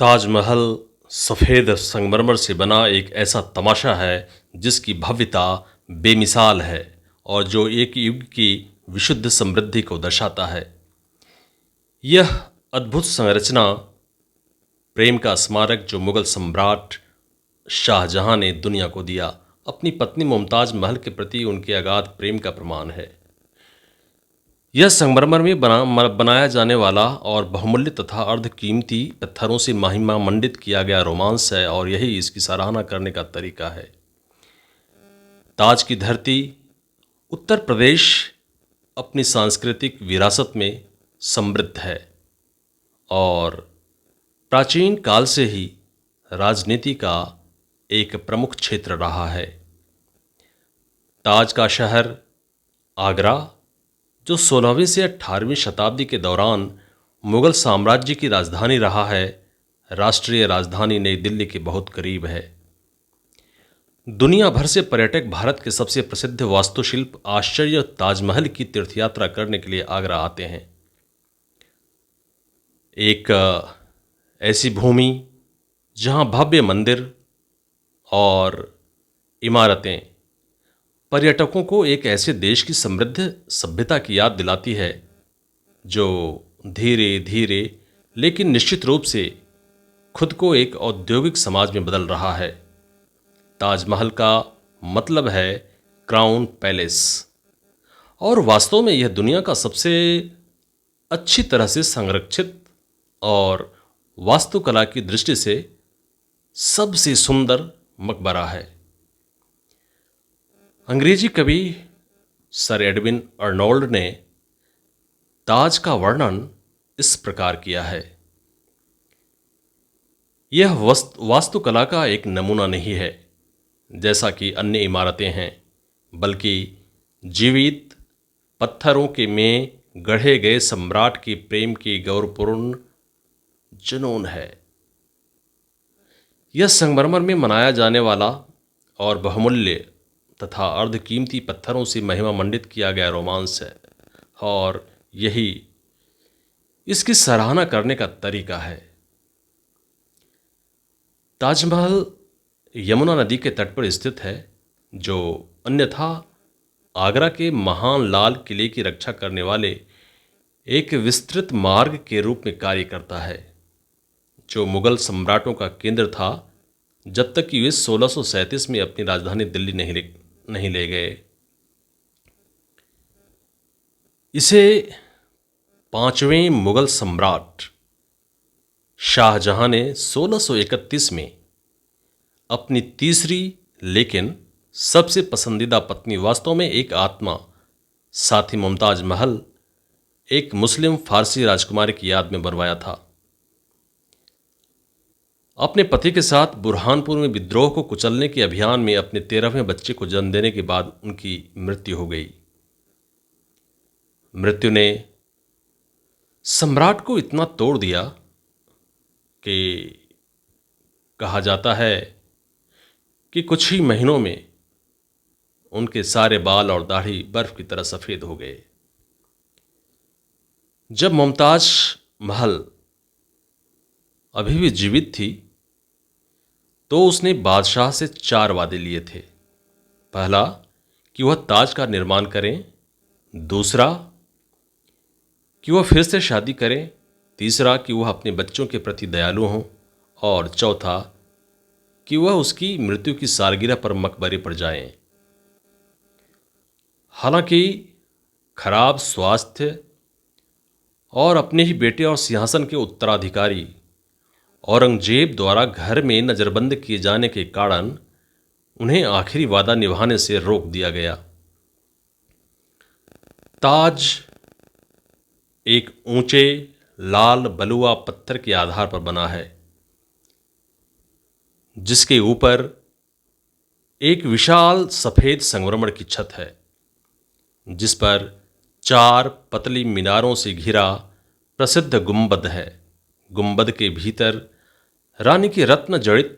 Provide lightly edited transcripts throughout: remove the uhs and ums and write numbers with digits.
ताजमहल सफ़ेद संगमरमर से बना एक ऐसा तमाशा है जिसकी भव्यता बेमिसाल है और जो एक युग की विशुद्ध समृद्धि को दर्शाता है। यह अद्भुत संरचना प्रेम का स्मारक जो मुगल सम्राट शाहजहां ने दुनिया को दिया, अपनी पत्नी मुमताज महल के प्रति उनके अगाध प्रेम का प्रमाण है। यह संगमरमर में बनाया जाने वाला और बहुमूल्य तथा अर्धकीमती पत्थरों से महिमा मंडित किया गया रोमांस है और यही इसकी सराहना करने का तरीका है। ताज की धरती उत्तर प्रदेश अपनी सांस्कृतिक विरासत में समृद्ध है और प्राचीन काल से ही राजनीति का एक प्रमुख क्षेत्र रहा है। ताज का शहर आगरा, जो 16वीं से 18वीं शताब्दी के दौरान मुगल साम्राज्य की राजधानी रहा है, राष्ट्रीय राजधानी नई दिल्ली के बहुत करीब है। दुनिया भर से पर्यटक भारत के सबसे प्रसिद्ध वास्तुशिल्प आश्चर्य ताजमहल की तीर्थयात्रा करने के लिए आगरा आते हैं। एक ऐसी भूमि जहां भव्य मंदिर और इमारतें पर्यटकों को एक ऐसे देश की समृद्ध सभ्यता की याद दिलाती है जो धीरे धीरे लेकिन निश्चित रूप से खुद को एक औद्योगिक समाज में बदल रहा है। ताजमहल का मतलब है क्राउन पैलेस और वास्तव में यह दुनिया का सबसे अच्छी तरह से संरक्षित और वास्तुकला की दृष्टि से सबसे सुंदर मकबरा है। अंग्रेजी कवि सर एडविन अर्नोल्ड ने ताज का वर्णन इस प्रकार किया है, यह वास्तुकला का एक नमूना नहीं है जैसा कि अन्य इमारतें हैं, बल्कि जीवित पत्थरों के में गढ़े गए सम्राट के प्रेम की गौरवपूर्ण जुनून है। यह संगमरमर में मनाया जाने वाला और बहुमूल्य तथा अर्धकीमती पत्थरों से महिमा मंडित किया गया रोमांस है और यही इसकी सराहना करने का तरीका है। ताजमहल यमुना नदी के तट पर स्थित है, जो अन्यथा आगरा के महान लाल किले की रक्षा करने वाले एक विस्तृत मार्ग के रूप में कार्य करता है, जो मुगल सम्राटों का केंद्र था जब तक कि वे 1637 में अपनी राजधानी दिल्ली नहीं ले गए। इसे 5वें मुगल सम्राट शाहजहां ने 1631 में अपनी तीसरी लेकिन सबसे पसंदीदा पत्नी, वास्तव में एक आत्मा साथी मुमताज महल, एक मुस्लिम फारसी राजकुमारी की याद में बनवाया था। अपने पति के साथ बुरहानपुर में विद्रोह को कुचलने के अभियान में अपने 13वें बच्चे को जन्म देने के बाद उनकी मृत्यु हो गई। मृत्यु ने सम्राट को इतना तोड़ दिया कि कहा जाता है कि कुछ ही महीनों में उनके सारे बाल और दाढ़ी बर्फ की तरह सफ़ेद हो गए। जब मुमताज महल अभी भी जीवित थी तो उसने बादशाह से 4 वादे लिए थे। पहला कि वह ताज का निर्माण करें, दूसरा कि वह फिर से शादी करें, तीसरा कि वह अपने बच्चों के प्रति दयालु हों और चौथा कि वह उसकी मृत्यु की सालगिरह पर मकबरे पर जाएं। हालांकि खराब स्वास्थ्य और अपने ही बेटे और सिंहासन के उत्तराधिकारी औरंगजेब द्वारा घर में नज़रबंद किए जाने के कारण उन्हें आखिरी वादा निभाने से रोक दिया गया। ताज एक ऊंचे लाल बलुआ पत्थर के आधार पर बना है, जिसके ऊपर एक विशाल सफ़ेद संगमरमर की छत है, जिस पर 4 पतली मीनारों से घिरा प्रसिद्ध गुंबद है। गुंबद के भीतर रानी की रत्न जड़ित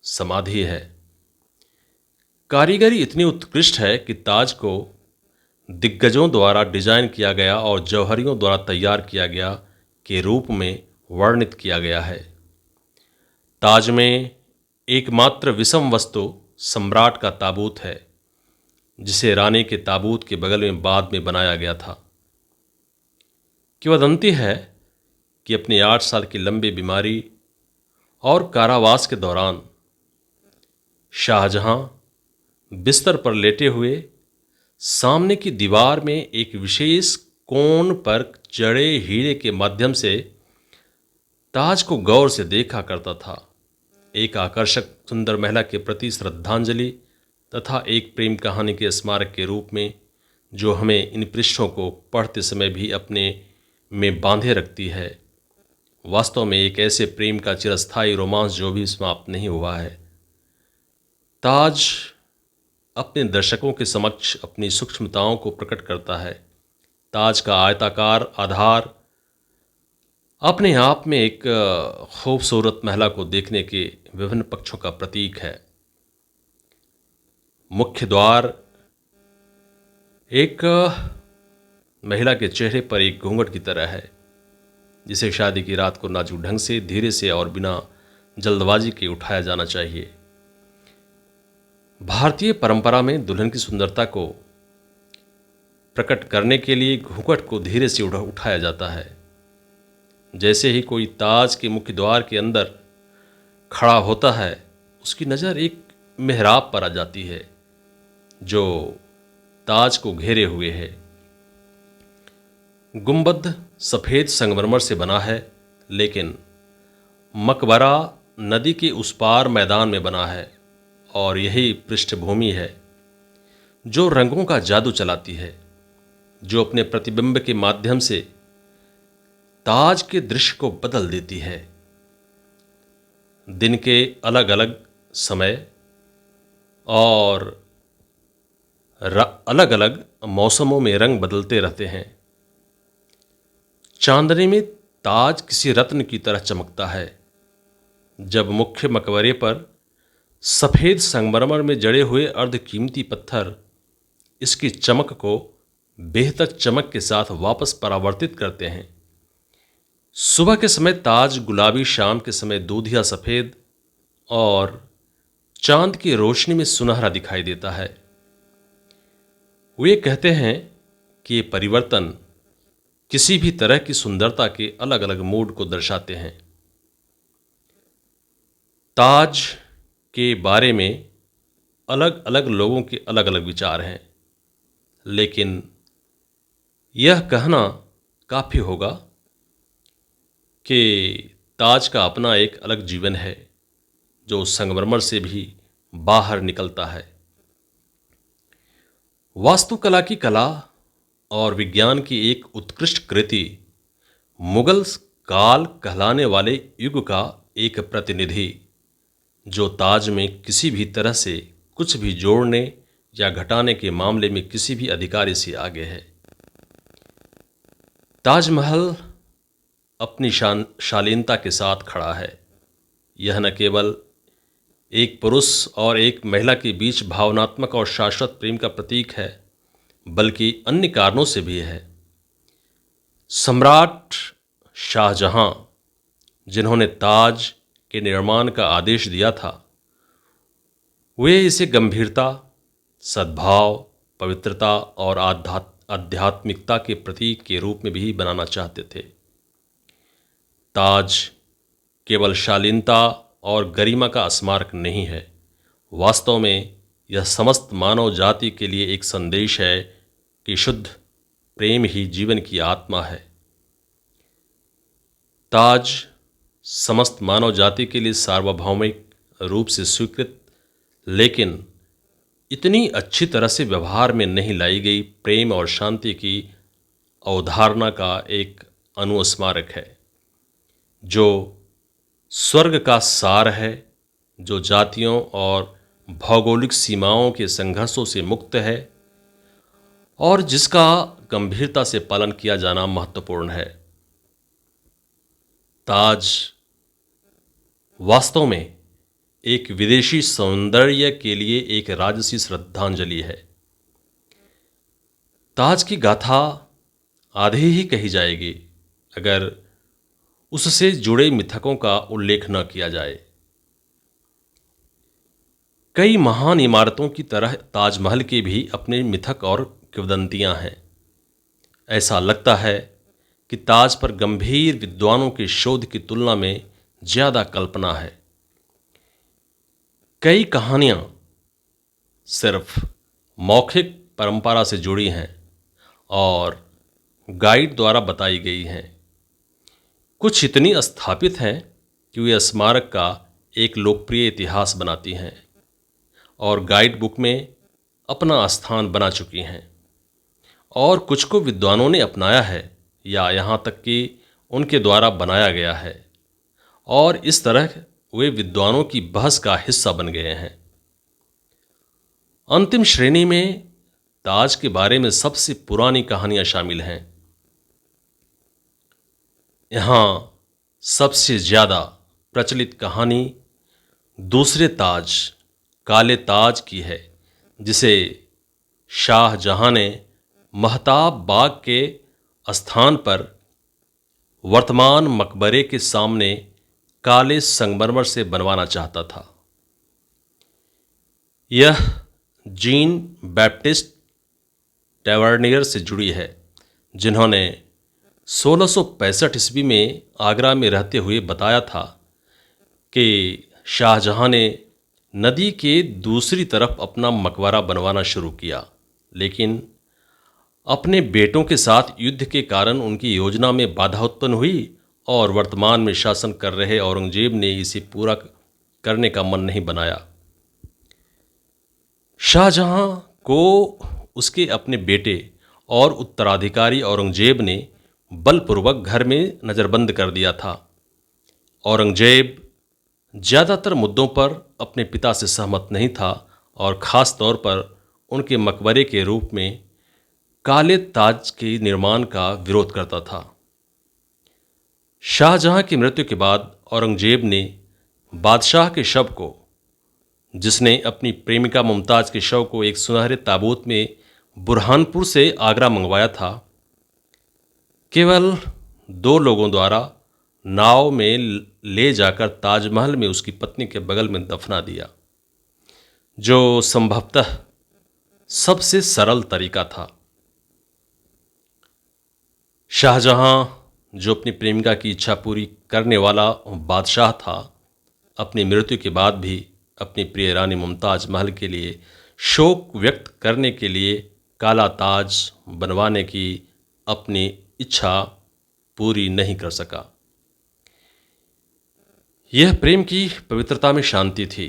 समाधि है। कारीगरी इतनी उत्कृष्ट है कि ताज को दिग्गजों द्वारा डिजाइन किया गया और जौहरियों द्वारा तैयार किया गया के रूप में वर्णित किया गया है। ताज में एकमात्र विषम वस्तु सम्राट का ताबूत है, जिसे रानी के ताबूत के बगल में बाद में बनाया गया था। किंवदंती है कि अपनी 8 साल की लंबी बीमारी और कारावास के दौरान शाहजहां बिस्तर पर लेटे हुए सामने की दीवार में एक विशेष कोण पर जड़े हीरे के माध्यम से ताज को गौर से देखा करता था। एक आकर्षक सुंदर महिला के प्रति श्रद्धांजलि तथा एक प्रेम कहानी के स्मारक के रूप में, जो हमें इन पृष्ठों को पढ़ते समय भी अपने में बांधे रखती है। वास्तव में एक ऐसे प्रेम का चिरस्थायी रोमांस जो भी समाप्त नहीं हुआ है। ताज अपने दर्शकों के समक्ष अपनी सूक्ष्मताओं को प्रकट करता है। ताज का आयताकार आधार अपने आप में एक खूबसूरत महिला को देखने के विभिन्न पक्षों का प्रतीक है। मुख्य द्वार एक महिला के चेहरे पर एक घूंघट की तरह है, जिसे शादी की रात को नाजुक ढंग से, धीरे से और बिना जल्दबाजी के उठाया जाना चाहिए। भारतीय परंपरा में दुल्हन की सुंदरता को प्रकट करने के लिए घूंघट को धीरे से उठाया जाता है। जैसे ही कोई ताज के मुख्य द्वार के अंदर खड़ा होता है, उसकी नज़र एक मेहराब पर आ जाती है जो ताज को घेरे हुए है। गुंबद सफ़ेद संगमरमर से बना है, लेकिन मकबरा नदी के उस पार मैदान में बना है, और यही पृष्ठभूमि है जो रंगों का जादू चलाती है, जो अपने प्रतिबिंब के माध्यम से ताज के दृश्य को बदल देती है। दिन के अलग अलग समय और अलग अलग मौसमों में रंग बदलते रहते हैं। चांदनी में ताज किसी रत्न की तरह चमकता है। जब मुख्य मकबरे पर सफ़ेद संगमरमर में जड़े हुए अर्धकीमती पत्थर इसकी चमक को बेहतर चमक के साथ वापस परावर्तित करते हैं। सुबह के समय ताज गुलाबी, शाम के समय दूधिया सफ़ेद और चांद की रोशनी में सुनहरा दिखाई देता है। वे कहते हैं कि ये परिवर्तन किसी भी तरह की सुंदरता के अलग अलग मूड को दर्शाते हैं। ताज के बारे में अलग अलग लोगों के अलग अलग विचार हैं, लेकिन यह कहना काफ़ी होगा कि ताज का अपना एक अलग जीवन है, जो संगमरमर से भी बाहर निकलता है। वास्तुकला की कला और विज्ञान की एक उत्कृष्ट कृति, मुगल काल कहलाने वाले युग का एक प्रतिनिधि, जो ताज में किसी भी तरह से कुछ भी जोड़ने या घटाने के मामले में किसी भी अधिकारी से आगे है। ताजमहल अपनी शालीनता के साथ खड़ा है। यह न केवल एक पुरुष और एक महिला के बीच भावनात्मक और शाश्वत प्रेम का प्रतीक है, बल्कि अन्य कारणों से भी है। सम्राट शाहजहां, जिन्होंने ताज के निर्माण का आदेश दिया था, वे इसे गंभीरता, सद्भाव, पवित्रता और आध्यात्मिकता के प्रतीक के रूप में भी बनाना चाहते थे। ताज केवल शालीनता और गरिमा का स्मारक नहीं है, वास्तव में यह समस्त मानव जाति के लिए एक संदेश है कि शुद्ध प्रेम ही जीवन की आत्मा है। ताज समस्त मानव जाति के लिए सार्वभौमिक रूप से स्वीकृत, लेकिन इतनी अच्छी तरह से व्यवहार में नहीं लाई गई प्रेम और शांति की अवधारणा का एक अनुस्मारक है, जो स्वर्ग का सार है, जो जातियों और भौगोलिक सीमाओं के संघर्षों से मुक्त है और जिसका गंभीरता से पालन किया जाना महत्वपूर्ण है। ताज वास्तव में एक विदेशी सौंदर्य के लिए एक राजसी श्रद्धांजलि है। ताज की गाथा आधी ही कही जाएगी अगर उससे जुड़े मिथकों का उल्लेख न किया जाए। कई महान इमारतों की तरह ताजमहल के भी अपने मिथक और किंवदंतियां हैं। ऐसा लगता है कि ताज पर गंभीर विद्वानों के शोध की तुलना में ज़्यादा कल्पना है। कई कहानियां सिर्फ मौखिक परंपरा से जुड़ी हैं और गाइड द्वारा बताई गई हैं। कुछ इतनी स्थापित हैं कि वे स्मारक का एक लोकप्रिय इतिहास बनाती हैं और गाइड बुक में अपना स्थान बना चुकी हैं, और कुछ को विद्वानों ने अपनाया है या यहाँ तक कि उनके द्वारा बनाया गया है, और इस तरह वे विद्वानों की बहस का हिस्सा बन गए हैं। अंतिम श्रेणी में ताज के बारे में सबसे पुरानी कहानियां शामिल हैं। यहाँ सबसे ज़्यादा प्रचलित कहानी दूसरे ताज, काले ताज की है, जिसे शाहजहां ने महताब बाग के स्थान पर वर्तमान मकबरे के सामने काले संगमरमर से बनवाना चाहता था। यह जीन बैप्टिस्ट टैवर्नियर से जुड़ी है, जिन्होंने 1665 ईस्वी में आगरा में रहते हुए बताया था कि शाहजहां ने नदी के दूसरी तरफ अपना मकबरा बनवाना शुरू किया, लेकिन अपने बेटों के साथ युद्ध के कारण उनकी योजना में बाधा उत्पन्न हुई और वर्तमान में शासन कर रहे औरंगजेब ने इसे पूरा करने का मन नहीं बनाया। शाहजहां को उसके अपने बेटे और उत्तराधिकारी औरंगजेब ने बलपूर्वक घर में नज़रबंद कर दिया था। औरंगजेब ज़्यादातर मुद्दों पर अपने पिता से सहमत नहीं था और ख़ास तौर पर उनके मकबरे के रूप में काले ताज के निर्माण का विरोध करता था। शाहजहां की मृत्यु के बाद औरंगजेब ने बादशाह के शव को, जिसने अपनी प्रेमिका मुमताज़ के शव को एक सुनहरे ताबूत में बुरहानपुर से आगरा मंगवाया था, केवल 2 लोगों द्वारा नाव में ले जाकर ताजमहल में उसकी पत्नी के बगल में दफना दिया, जो संभवतः सबसे सरल तरीका था। शाहजहां, जो अपनी प्रेमिका की इच्छा पूरी करने वाला बादशाह था, अपनी मृत्यु के बाद भी अपनी प्रिय रानी मुमताज महल के लिए शोक व्यक्त करने के लिए काला ताज बनवाने की अपनी इच्छा पूरी नहीं कर सका। यह प्रेम की पवित्रता में शांति थी।